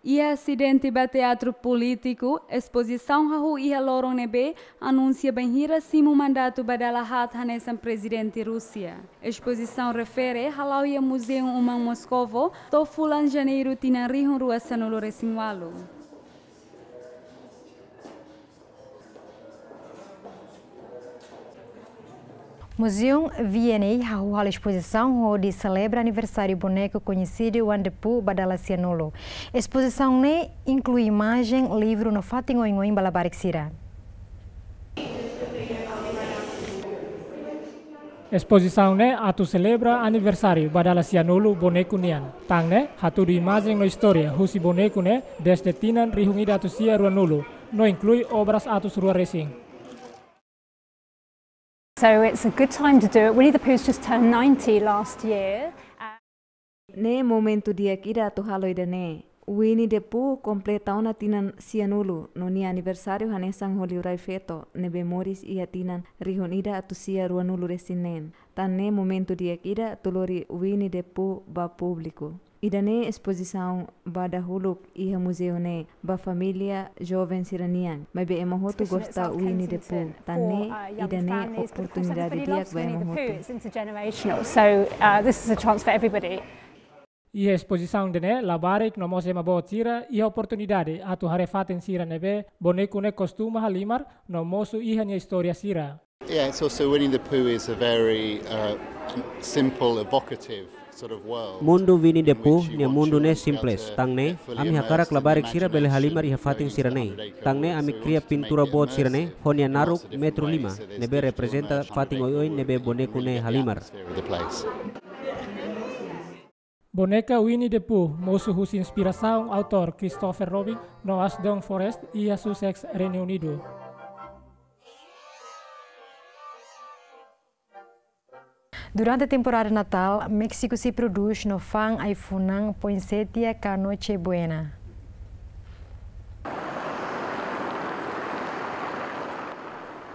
[SPEAKER 22] E acidente ba teatro político, exposição hahu iha Loron-16 anuncia benhira simu mandato badalahat hanesan presidente Rússia. Exposição refere halau ia Museu Umang Moscovo, to Fulan-Dezembru Tinan-2017.
[SPEAKER 1] Museu VNA hahu hal exposição onde celebra aniversário boneco conhecido o andepu badalacianolo. Exposição ne inclui imagem, livro no fatingo em balabarik sira.
[SPEAKER 2] Exposição ne atu celebra aniversário badalacianolo boneco nian. Tang ne hatu di imagem no história husi boneco ne desde Tinan rihungida atu sia ruanolo. No inclui obras atus rua racing.
[SPEAKER 13] So it's a good time to do it. Winnie the Pooh's just turned 90 last year.
[SPEAKER 6] Ne momento dia kira tu halo ida ne. Winnie the Pooh completa una tinan sianulu no ni aniversário hanesang holiurai feto nebe moris ia tinan rihon ida atu sia ruanulu resinen. Tan ne momento dia kira tulori Winnie the Pooh ba público. Ida ne exposição bada huluk iha museu ne ba família jovem siranian. Mas be emohotu gosta Winnie the Pooh. Tan ne ida ne oportunidade dia ba emohotu.
[SPEAKER 13] So this is a chance for everybody.
[SPEAKER 2] E a exposição de ne labarik no mose mabot sira e a oportunidade atu harefaten sira nebe boneco ne costuma halimar no mosu iha ni história sira.
[SPEAKER 14] Yeah, it's also Winnie the Pooh is a very simple, evocative sort of world.
[SPEAKER 4] Mundo Winnie the Pooh ni mundo ne simples. Tang ne ami hakarak labarik sira bele halimar iha fatin sira ne. Tang ne ami cria pintura bot sira ne honia naruk metro 5 nebe representa fatin oi nebe boneco ne halimar.
[SPEAKER 2] Boneca Winnie the Pooh, moço whose inspiração autor Christopher Robin no Asdong Forest e a Sussex, Reino Unido.
[SPEAKER 1] Durante a temporada Natal, México se produz no fan Aifunan Poinsettia ca Noche Buena.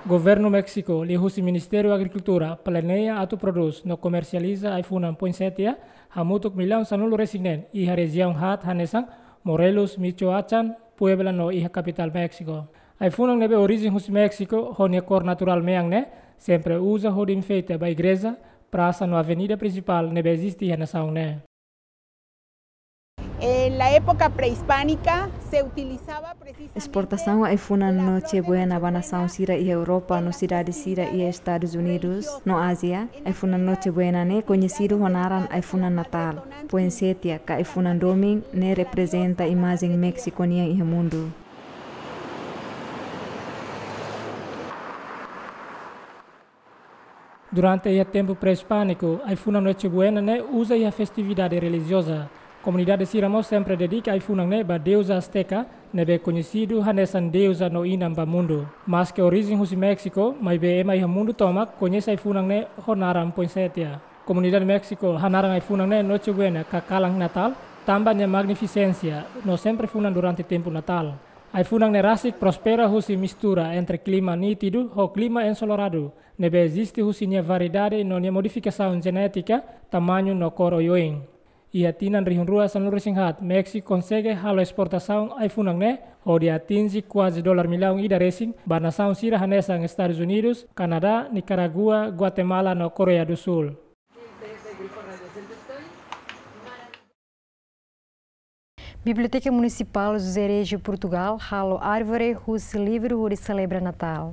[SPEAKER 2] Governo México, lihusi Ministério da Agricultura, planeia atu produz no comercializa Aifunan Poinsettia, hamutuk milhão sanulu resignen, iha região hat hanesang, Morelos, Michoacán, Puebla no iha capital México. Aifunan nebe origem husi México, honia cor natural meang ne, sempre usa hodim feita ba igreja, praça no avenida principal nebe existe iha nação ne.
[SPEAKER 15] En la época prehispánica se utilizaba precisamente
[SPEAKER 6] exportação Aifunan Noche Buena ba nação sira e Europa no cidade sira e Estados Unidos no Ásia. Aifunan Noche Buena ne conhecido honaran Aifunan Natal. Poinsettia ka Aifunan Doming ne representa imagem mexiconian e mundo.
[SPEAKER 2] Durante o tempo pré-hispânico, Aifunan Noche Buena ne usa a festividade religiosa. Comunidade Siramo sempre dedica a Aifunan ne ba deusa azteca, nebe conhecido hanesan deusa no inam ba mundo. Mas que origem husi México, mas be ema iha mundo tomak, conhece Aifunan ne honaram Poinsettia. Comunidade México hanaram Aifunan ne Noche Buena ka kalang Natal, tamba ne magnificência, no sempre funan durante tempo Natal. Aifunan ne rasik prospera husi mistura entre clima nítido ho clima ensolarado. Nebe existe husi nia variedade no nia modificação genética, tamanho no cor oioing. E a Tinan rihunrua sanuru singhat, México consegue halo exportação Aifunan ne, onde atinge quase $1 milhão ida racing, ba nação sira hanesang Estados Unidos, Canadá, Nicaragua, Guatemala no Coreia do Sul.
[SPEAKER 1] Biblioteca Municipal Zuzerejo Portugal, halo árvore, husi livro, huri celebra Natal.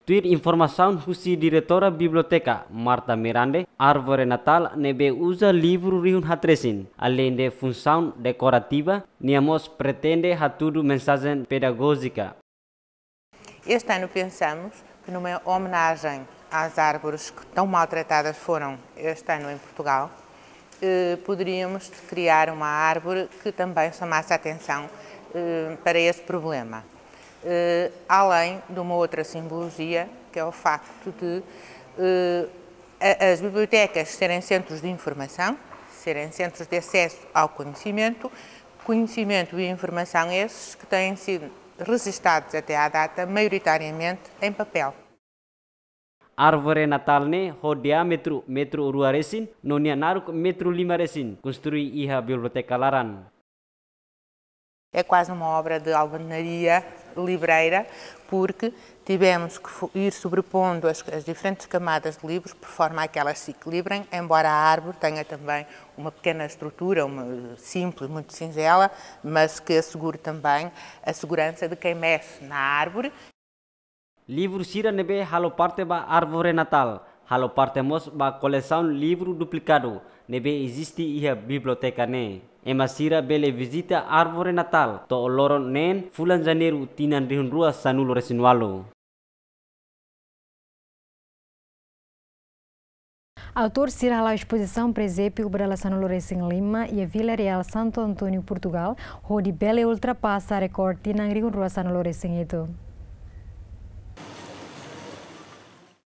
[SPEAKER 4] Tuir informação husi diretora biblioteca Marta Miranda, árvore natal nebe usa livro rihun hatresin, além de função decorativa, niamos pretende hatudo mensagem pedagógica.
[SPEAKER 16] Este ano pensamos que numa homenagem às árvores que tão maltratadas foram este ano em Portugal, poderíamos criar uma árvore que também chamasse a atenção para esse problema. Além de uma outra simbologia, que é o facto de as bibliotecas serem centros de informação, serem centros de acesso ao conhecimento e informação esses que têm sido registados até à data, maioritariamente em papel.
[SPEAKER 4] Árvore natal ne ho diâmetro metro rua resin, nonia naruk metro 5 resin, construí iha biblioteca Laran.
[SPEAKER 16] É quase uma obra de alvenaria livreira, porque tivemos que ir sobrepondo as diferentes camadas de livros, por forma a que elas se equilibrem, embora a árvore tenha também uma pequena estrutura, simples, muito singela, mas que assegure também a segurança de quem mexe na árvore.
[SPEAKER 4] Livro sira nebe halo parte ba árvore natal, halo parte mos ba coleção livro duplicado, nebe existe iha biblioteca ne. Ema sira bele visita árvore natal, to Loron-16 Fulan-Dezembru Tinan-2017 sanulu resinwalo.
[SPEAKER 1] Autor será a exposição presépio para Sanulu Racing Lima e a Vila Real Santo Antônio, Portugal, onde bele ultrapassa a recorde Tinan-2017 Sanulu Racing itu.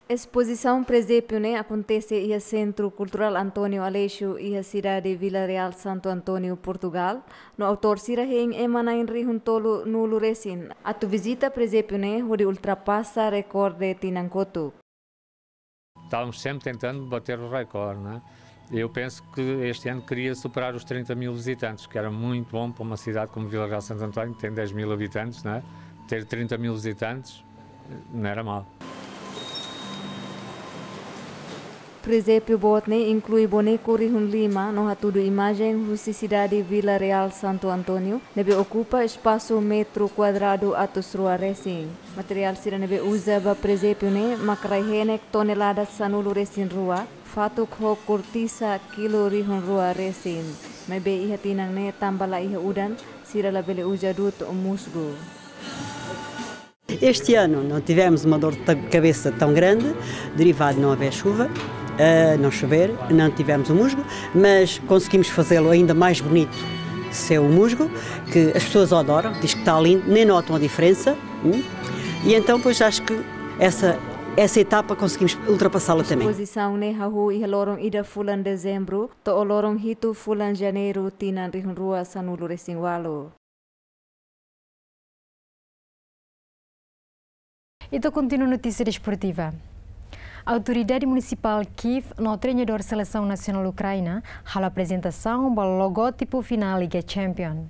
[SPEAKER 6] Exposição presépio né acontece no Centro Cultural Antônio Aleixo e a cidade de Vila Real Santo Antônio, Portugal. No autor sira heng emana em rihuntolo no Luresin. A tu visita presépio né onde ultrapassa recorde Tinancoto.
[SPEAKER 18] Estávamos sempre tentando bater o recorde, né? Eu penso que este ano queria superar os 30 mil visitantes, que era muito bom para uma cidade como Vila Real Santo Antônio, que tem 10 mil habitantes, né? Ter 30 mil visitantes não era mal.
[SPEAKER 6] Presépio botne inclui boneco Rihun Lima, no hatudo imagem husi cidade Vila Real Santo Antônio, nebe ocupa espaço metro quadrado atus rua resin. Material sira nebe usa ba presépio ne makrai henek toneladas sanulu resin rua, fatuk ho cortisa kilo Rihun rua resin. Mebe iha tinang ne tambala iha udan, sira labele usa dut musgo.
[SPEAKER 19] Este ano não tivemos uma dor de cabeça tão grande, derivado de não haver chuva, não chover, não tivemos o musgo, mas conseguimos fazê-lo ainda mais bonito, ser o musgo, que as pessoas adoram, diz que está lindo, nem notam a diferença, e então pois acho que essa etapa conseguimos ultrapassá-la também.
[SPEAKER 6] Exposição ne hahu iha Loron-16 Fulan-Dezembru, to Loron-16 Fulan-Dezembru Tinan-2017 sanulu resinwalo.
[SPEAKER 1] Então continua a notícia desportiva. A autoridade municipal Kiev, no treinador seleção nacional ucraina, a apresentação do logotipo final Liga Champion.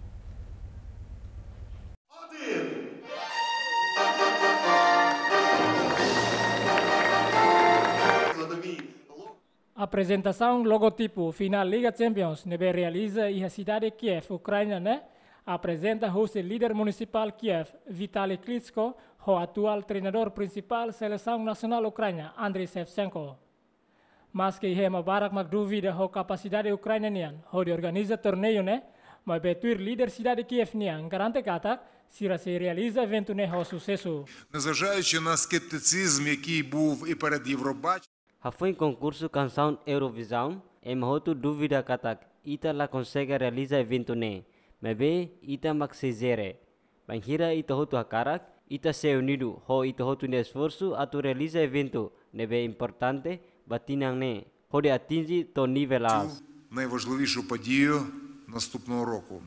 [SPEAKER 2] A apresentação logotipo final Liga Champions nebe realiza e a cidade de Kiev, Ucrânia, né? Apresenta o líder municipal Kiev, Vitaly Klitschko, o atual treinador principal seleção nacional Ucrânia, Andriy Shevchenko. Mas que hema barak magduvida a capacidade ucraniana, de organiza torneio, né? Mas betuir líder cidade Kiev nian, garante katak, se realiza evento né o sucesso.
[SPEAKER 20] Незважаючи на скептицизм, який був і перед Євробаченням.
[SPEAKER 4] Foi concurso canção Eurovisão, em hotu dúvida katak, ita la consegue realiza evento né, mas be ita maxizere. Banhira ita hotu hakarak, ita se unido, ita hotu ne esforço atu realiza evento, nebe importante, batinang ne, de atingi to nível as.
[SPEAKER 20] Найважливішу подію наступного року.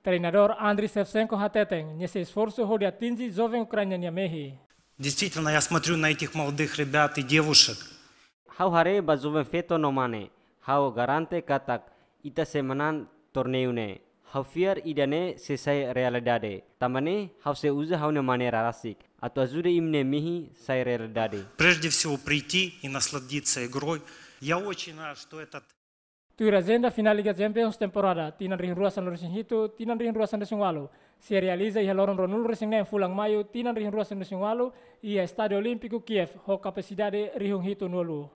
[SPEAKER 2] Treinador Andriy Shevchenko hateten, nesse esforço de atingir jovem ucraniano mehi.
[SPEAKER 21] Действительно, я смотрю на этих молодых ребят и девушек.
[SPEAKER 4] Hau hare ba jovem feto no mane, hau garante katak, ita semanan torneio ne. Hau fiar idane sesai realidade. Tamane hau se usa hau ne maneira rasik. Atu ajude imne mihi sai realidade.
[SPEAKER 21] Прежде всего прийти и насладиться игрой. Я очень рад, что этот
[SPEAKER 2] Tua agenda final Liga Champions temporada Tinan-2017 Tinan-2018 se realiza e Loron-16 Fulan-Dezembru Tinan-2017 e Estádio Olímpico Kiev com capacidade Rihung-Hito Nuolu.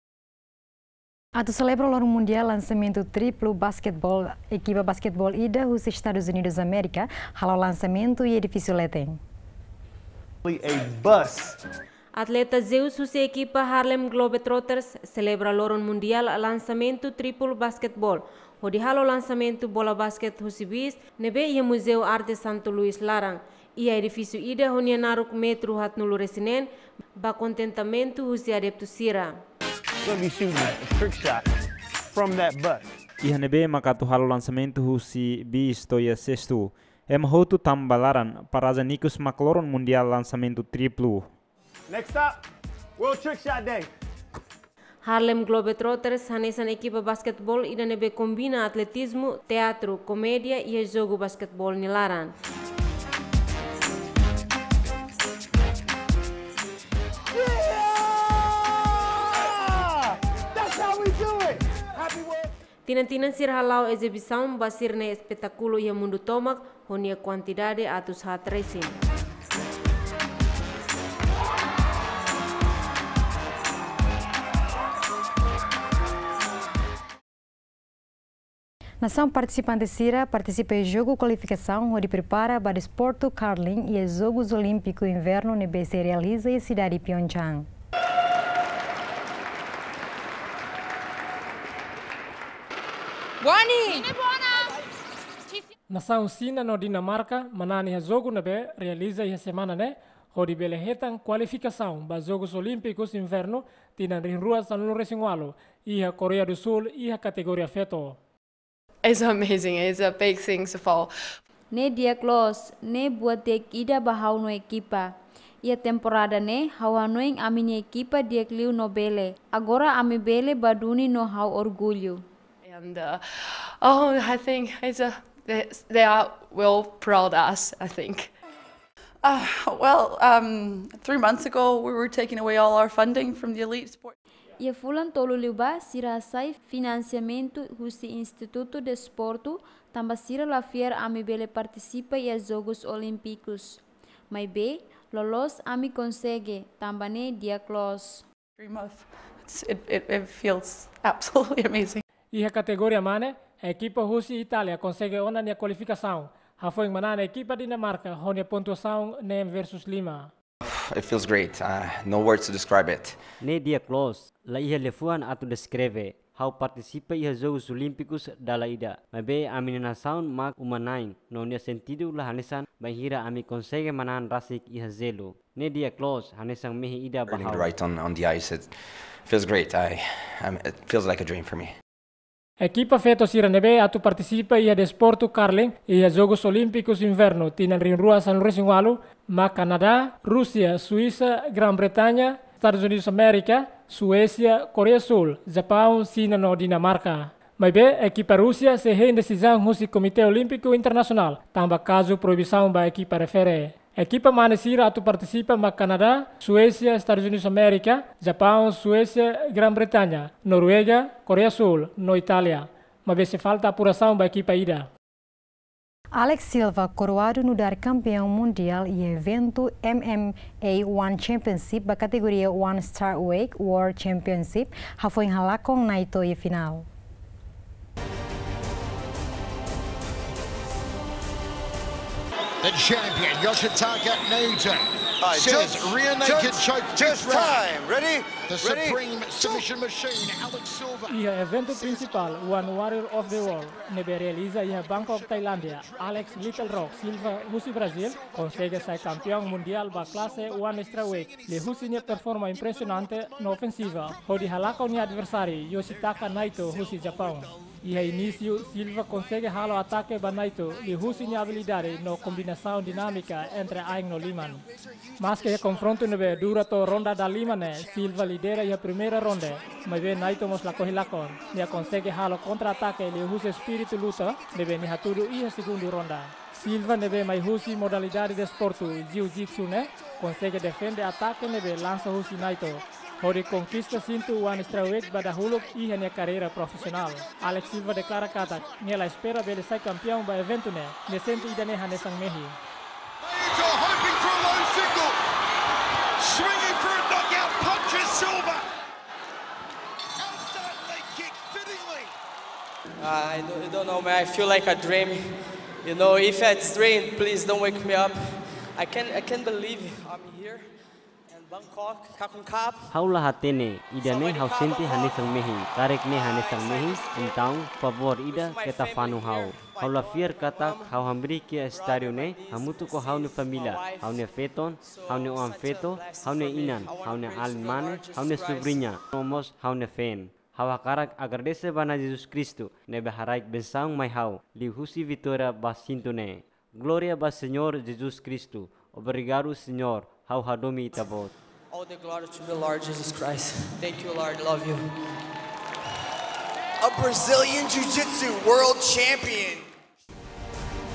[SPEAKER 1] Atu celebra o Loron Mundial lançamento triplo basquetebol, equipa basquetebol ida os Estados Unidos da América, halo lançamento e edifício Letem.
[SPEAKER 3] Atleta Zeus e equipa Harlem Globetrotters celebra Loron Mundial lançamento triplo basquetebol. O de halo lançamento bola basquet Husibis, nebe e Museu Arte Santo Luís Larang. E a edifício ida Honianaruk Metro Hatnulu Resinen, ba contentamento Husi adepto Sira.
[SPEAKER 5] Gonna be shooting a trick shot from that bus.
[SPEAKER 23] Ihanebe makatu halo lançamento Husi bis toia sexto. Hotu tambalaran para Zanicus Loron Mundial lançamento triplo.
[SPEAKER 5] Next up, World Trick Shot Day.
[SPEAKER 3] Harlem Globetrotters hanesan equipa basquetebol ida nebe combina atletismo, teatro, comédia e jogo basquetebol nilaran. Tinan-tinan sir halau exibição basir na espetáculo e Mundo tomak honia quantidade atus hat racing.
[SPEAKER 1] Nação participante Sira participa em jogo qualificação onde prepara para desporto curling e os Jogos Olímpicos Inverno nebe se realiza em cidade de Pyeongchang.
[SPEAKER 2] Nação Sina no Dinamarca, manani a jogo nebe realiza a semana né, onde belehetan qualificação para Jogos Olímpicos Inverno Tinan-2017 e a Coreia do Sul e a categoria feto.
[SPEAKER 24] It's amazing. It's a big thing to fall.
[SPEAKER 6] Ne dia close, ne buat ida bahau no equipa. E a temporada ne hawa noing a minha equipa dia cliu no bele. Agora a mi bele baduni no hau orgulho.
[SPEAKER 24] And I think they are well proud of us, I think.
[SPEAKER 25] 3 months ago we were taking away all our funding from the elite sport.
[SPEAKER 6] E fulan tolu liuba sira sai financiamento husi Instituto de Esporto tamba sira la fier ami bele participa e Jogos Olímpicos. Mai be lolos ami consegue tambane dia close.
[SPEAKER 25] It feels absolutely amazing.
[SPEAKER 2] E a categoria mane, a equipa Russa e Itália consegue ona na qualificação. Ha foi manana a equipa Dinamarca, onde a pontuação nem versus Lima.
[SPEAKER 26] It feels great. No words to describe it.
[SPEAKER 4] Ne dia close, la iha lefuan atu descreve. How participa iha Jogos Olímpicos dala ida. Mabe aminana sound mak umanain. No nia sentido la hanesan bahira ami consegue manan rasik iha zelo. Ne dia close, hanesan mehi ida bahau.
[SPEAKER 26] Earning right on the ice, it feels great. It feels like a dream for me.
[SPEAKER 2] A equipa feto Siranebe atu participa iha desporto curling iha Jogos Olímpicos Inverno Tinan-2017 ma Canadá, Rússia, Suíça, Grã-Bretanha, Estados Unidos da América, Suécia, Coreia do Sul, Japão, China no Dinamarca. Mas bem, a equipa Rússia se redecisão no Comitê Olímpico Internacional, tamba caso proibição da equipa refere. A equipa manesira atu participa ma Canadá, Suécia, Estados Unidos da América, Japão, Suécia, Grã-Bretanha, Noruega, Coreia do Sul, no Itália. Mas se falta apuração da equipa ida.
[SPEAKER 1] Alex Silva, coroado no dar campeão mundial e evento MMA One Championship da categoria One Star Weight World Championship, foi halakong na ito e final.
[SPEAKER 27] The champion, Yoshitaka Naito, says rear naked choke. Just time. Ready? The supreme submission machine, Alex Silva.
[SPEAKER 2] Iha evento principal, One Warrior of the World, nebe realiza iha Bangkok, Tailândia. Alex Little Rock Silva, Husi Brasil, consegue ser campeão mundial da classe One Strawweight. Le Husi performa impressionante na ofensiva. Hodi halaka o adversário, Yoshitaka Naito, Husi Japão. E a início, Silva consegue halo ataque ba Naito e Husi habilidade no combinação dinâmica entre Aing no Liman. Mas que o confronto nebe dura to ronda da Liman, Silva lidera a primeira ronda, mas bem Naito mos la kohilakon. Nia consegue halo contra-ataque e Husi espírito luta, nebe ni haturu e a segunda ronda. Silva nebe mai Husi modalidade de esporte, jiu-jitsu consegue defender ataque nebe lança Husi Naito. Hori conquista cinto one strawweight pada huluk e a carreira profissional. Alex Silva declara kata, nela espera ele sai campeão ba evento ne, nesente idane hanesang mehi.
[SPEAKER 27] Major hoping for a low single. Swinging for a knockout punch is Silva. Outside leg kick fittingly.
[SPEAKER 7] I don't know, man. I feel like a dream. You know, if it's dream, please don't wake me up. I can't believe I'm here in Bangkok, Kakong Kap.
[SPEAKER 4] Haulah hatene, idane hau senti hanesang mehi, tarik ne hanesang mehi, então favor ida kita fanu hau. Haulah fier katak hau hambri kia estadio ne, hamutu ko hau ne família, hau ne feton, hau ne oam feto, hau ne inan, hau ne almane, hau ne sobrinha, nomos hau ne fen. Hau hakarak agradece bana Jesus Cristo, nebe haraik bensaung mai hau, lihusi vitória basinto ne. Glória ao Senhor Jesus Cristo. Obrigado, Senhor. Hau hadomi itabot.
[SPEAKER 7] All the glory to the Lord Jesus Christ. Thank you, Lord. Love you.
[SPEAKER 27] A Brazilian Jiu-Jitsu world champion.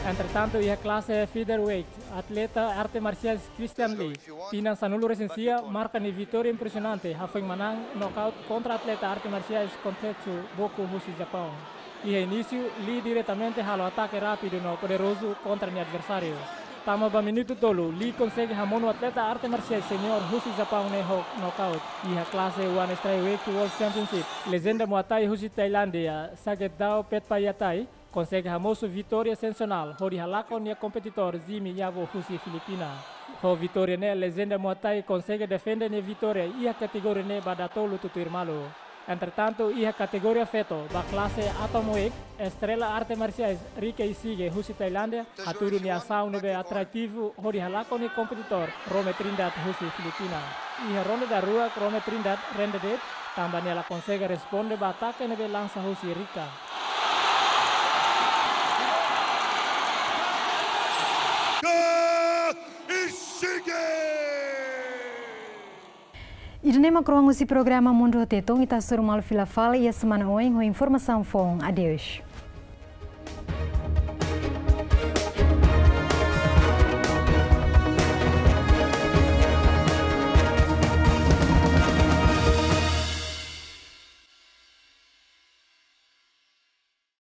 [SPEAKER 2] Entretanto, a classe featherweight, atleta arte marciais Christian Lee, Tinan-2017 marca uma vitória impressionante, foi manang knockout contra atleta arte marciais Kontetsu Boku Hushi Japão. E início, Lee diretamente halo ataque rápido no poderoso contra o adversário. Tama ba minuto tolo, Lee consegue hamon o atleta arte marciais senior Hushi Japão ne knockout. E a classe One Strawweight World Championship, legenda Muay Thai Hushi Tailândia, Sagetdao Petpayatai, consegue hamoso vitória sensacional, hori halako nia competitor Zimi Yabo Husi Filipina. Ho vitória ne legenda Muay Thai consegue defender ne vitória e a categoria ne badatolo tutuirmalo. Entretanto, e a categoria feto, da classe Atomoik, estrela arte marciais Rike Isige Husi Tailândia, aturu nia ação nebe atrativo, hori halako ne competitor Rome Trindade Husi Filipina. E a ronda da rua Rome Trindade rendedet, também ela consegue responder ba ataque nebe lança Husi Rika.
[SPEAKER 1] Idane makroang usi programa Mundo Tetum ita suruh mal filafal ia semana oeng ho informação fong. Adeus.